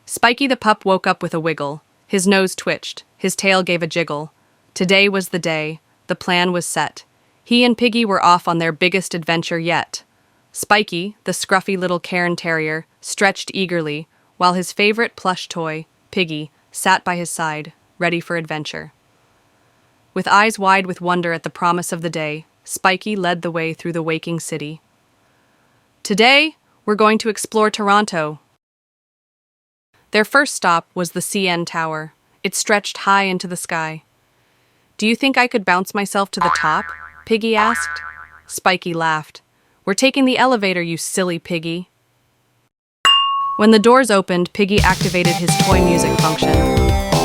Spikey the pup woke up with a wiggle. His nose twitched. His tail gave a jiggle. Today was the day. The plan was set. He and Piggy were off on their biggest adventure yet. Spikey, the scruffy little Cairn terrier, stretched eagerly, while his favorite plush toy, Piggy, sat by his side, ready for adventure. With eyes wide with wonder at the promise of the day, Spikey led the way through the waking city. Today, we're going to explore Toronto. Their first stop was the CN Tower. It stretched high into the sky. Do you think I could bounce myself to the top? Piggy asked. Spikey laughed. We're taking the elevator, you silly Piggy. When the doors opened, Piggy activated his toy music function.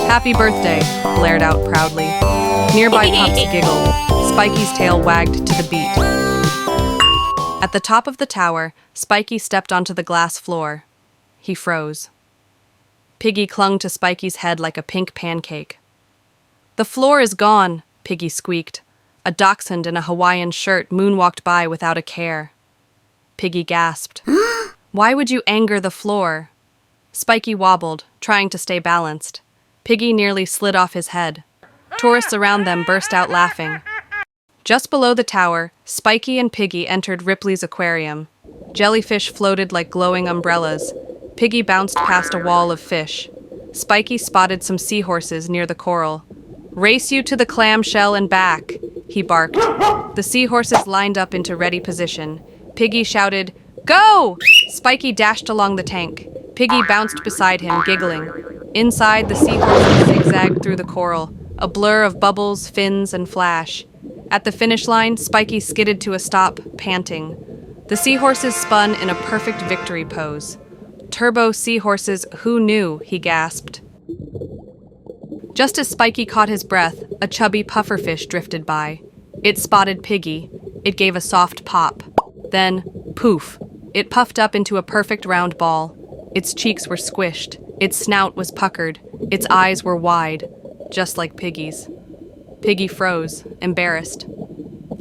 Happy birthday, blared out proudly. Nearby pups giggled. Spikey's tail wagged to the beat. At the top of the tower, Spikey stepped onto the glass floor. He froze. Piggy clung to Spikey's head like a pink pancake. The floor is gone, Piggy squeaked. A dachshund in a Hawaiian shirt moonwalked by without a care. Piggy gasped. Why would you anger the floor? Spikey wobbled, trying to stay balanced. Piggy nearly slid off his head. Tourists around them burst out laughing. Just below the tower, Spikey and Piggy entered Ripley's aquarium. Jellyfish floated like glowing umbrellas. Piggy bounced past a wall of fish. Spikey spotted some seahorses near the coral. Race you to the clamshell and back, he barked. The seahorses lined up into ready position. Piggy shouted, Go! Spikey dashed along the tank. Piggy bounced beside him, giggling. Inside, the seahorses zigzagged through the coral, a blur of bubbles, fins, and flash. At the finish line, Spikey skidded to a stop, panting. The seahorses spun in a perfect victory pose. Turbo seahorses, who knew, he gasped. Just as Spikey caught his breath, a chubby pufferfish drifted by. It spotted Piggy. It gave a soft pop. Then, poof, it puffed up into a perfect round ball. Its cheeks were squished. Its snout was puckered. Its eyes were wide, just like Piggy's. Piggy froze, embarrassed.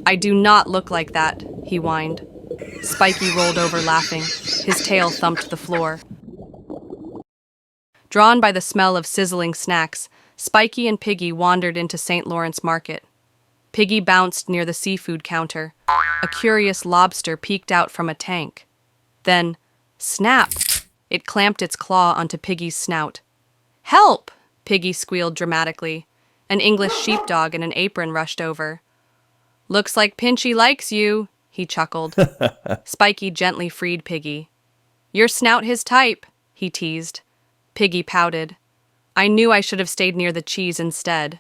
I do not look like that, he whined. Spikey rolled over laughing. His tail thumped the floor. Drawn by the smell of sizzling snacks, Spikey and Piggy wandered into St. Lawrence Market. Piggy bounced near the seafood counter. A curious lobster peeked out from a tank. Then, snap! It clamped its claw onto Piggy's snout. Help! Piggy squealed dramatically. An English sheepdog in an apron rushed over. Looks like Pinchy likes you, he chuckled. Spikey gently freed Piggy. Your snout his type, he teased. Piggy pouted. I knew I should have stayed near the cheese instead.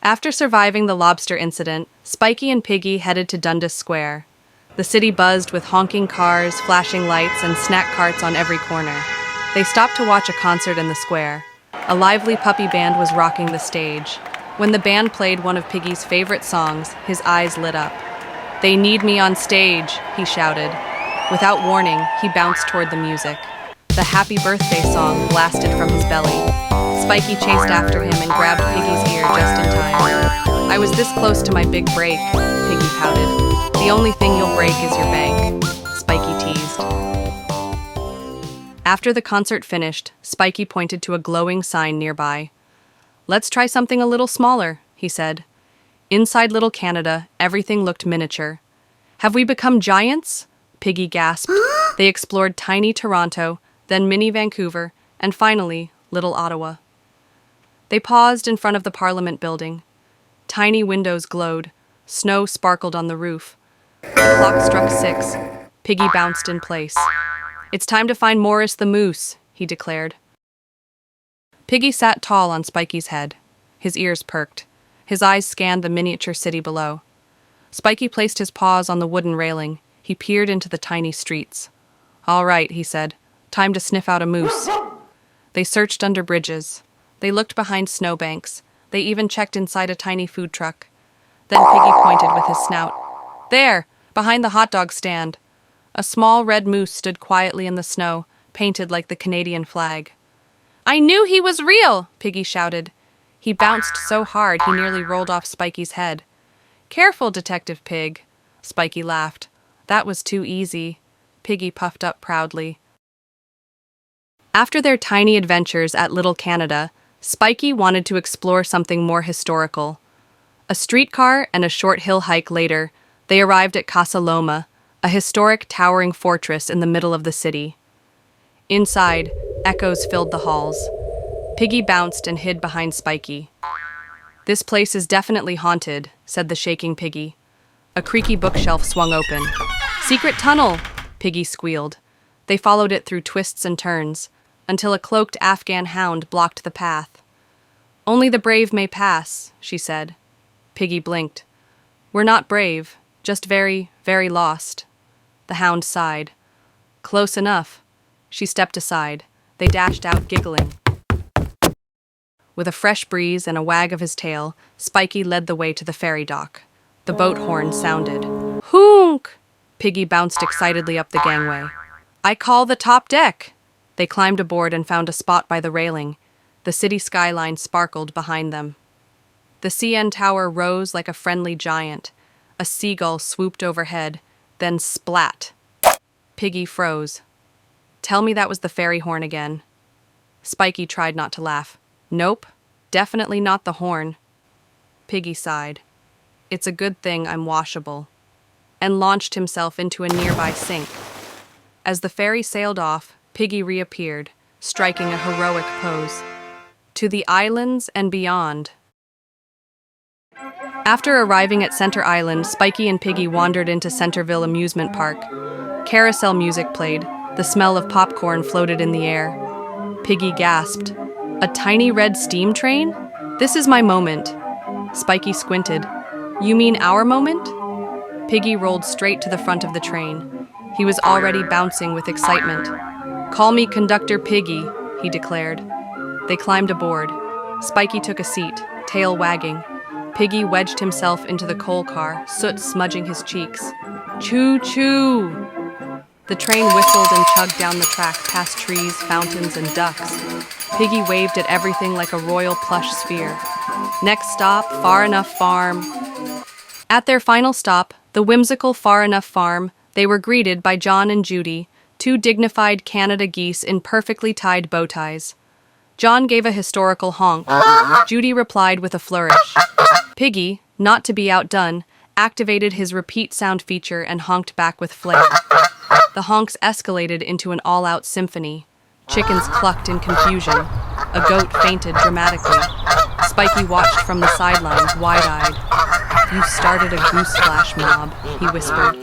After surviving the lobster incident, Spikey and Piggy headed to Dundas Square. The city buzzed with honking cars, flashing lights, and snack carts on every corner. They stopped to watch a concert in the square. A lively puppy band was rocking the stage. When the band played one of Piggy's favorite songs, his eyes lit up. They need me on stage, he shouted. Without warning, he bounced toward the music. The happy birthday song blasted from his belly. Spikey chased after him and grabbed Piggy's ear just in time. I was this close to my big break, Piggy pouted. The only thing you'll break is your bank, Spikey teased. After the concert finished, Spikey pointed to a glowing sign nearby. Let's try something a little smaller, he said. Inside Little Canada, everything looked miniature. Have we become giants? Piggy gasped. They explored tiny Toronto, then mini Vancouver, and finally, Little Ottawa. They paused in front of the Parliament building. Tiny windows glowed. Snow sparkled on the roof. The clock struck 6. Piggy bounced in place. It's time to find Maurice the Moose, he declared. Piggy sat tall on Spikey's head. His ears perked. His eyes scanned the miniature city below. Spikey placed his paws on the wooden railing. He peered into the tiny streets. All right, he said. Time to sniff out a moose. They searched under bridges. They looked behind snowbanks. They even checked inside a tiny food truck. Then Piggy pointed with his snout. There, behind the hot dog stand. A small red moose stood quietly in the snow, painted like the Canadian flag. I knew he was real, Piggy shouted. He bounced so hard he nearly rolled off Spikey's head. Careful, Detective Pig, Spikey laughed. That was too easy. Piggy puffed up proudly. After their tiny adventures at Little Canada, Spikey wanted to explore something more historical. A streetcar and a short hill hike later, they arrived at Casa Loma, a historic towering fortress in the middle of the city. Inside, echoes filled the halls. Piggy bounced and hid behind Spikey. "This place is definitely haunted," said the shaking Piggy. A creaky bookshelf swung open. "Secret tunnel!" Piggy squealed. They followed it through twists and turns, until a cloaked Afghan hound blocked the path. "Only the brave may pass," she said. Piggy blinked. "We're not brave, just very, very lost." The hound sighed. "Close enough." She stepped aside. They dashed out, giggling. With a fresh breeze and a wag of his tail, Spikey led the way to the ferry dock. The boat horn sounded. "Honk!" Piggy bounced excitedly up the gangway. "I call the top deck!" They climbed aboard and found a spot by the railing. The city skyline sparkled behind them. The CN Tower rose like a friendly giant. A seagull swooped overhead, then splat. Piggy froze. "Tell me that was the ferry horn again." Spikey tried not to laugh. "Nope, definitely not the horn." Piggy sighed. "It's a good thing I'm washable," and launched himself into a nearby sink. As the ferry sailed off, Piggy reappeared, striking a heroic pose. To the islands and beyond. After arriving at Center Island, Spikey and Piggy wandered into Centerville Amusement Park. Carousel music played. The smell of popcorn floated in the air. Piggy gasped. "A tiny red steam train? This is my moment." Spikey squinted. "You mean our moment?" Piggy rolled straight to the front of the train. He was already bouncing with excitement. "Call me Conductor Piggy," he declared. They climbed aboard. Spikey took a seat, tail wagging. Piggy wedged himself into the coal car, soot smudging his cheeks. "Choo-choo!" The train whistled and chugged down the track past trees, fountains, and ducks. Piggy waved at everything like a royal plush sphere. Next stop, Far Enough Farm. At their final stop, the whimsical Far Enough Farm, they were greeted by John and Judy, two dignified Canada geese in perfectly tied bow ties. John gave a historical honk. Judy replied with a flourish. Piggy, not to be outdone, activated his repeat sound feature and honked back with flair. The honks escalated into an all-out symphony. Chickens clucked in confusion. A goat fainted dramatically. Spikey watched from the sidelines, wide-eyed. "You started a goose flash mob," he whispered.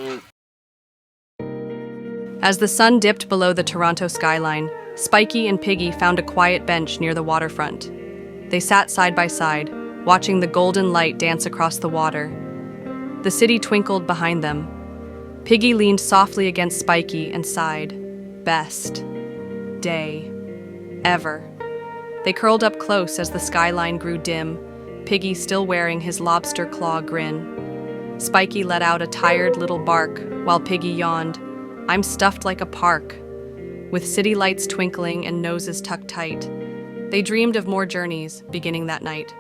As the sun dipped below the Toronto skyline, Spikey and Piggy found a quiet bench near the waterfront. They sat side by side, watching the golden light dance across the water. The city twinkled behind them. Piggy leaned softly against Spikey and sighed. "Best day ever." They curled up close as the skyline grew dim, Piggy still wearing his lobster claw grin. Spikey let out a tired little bark, while Piggy yawned. "I'm stuffed like a park." With city lights twinkling and noses tucked tight, they dreamed of more journeys beginning that night.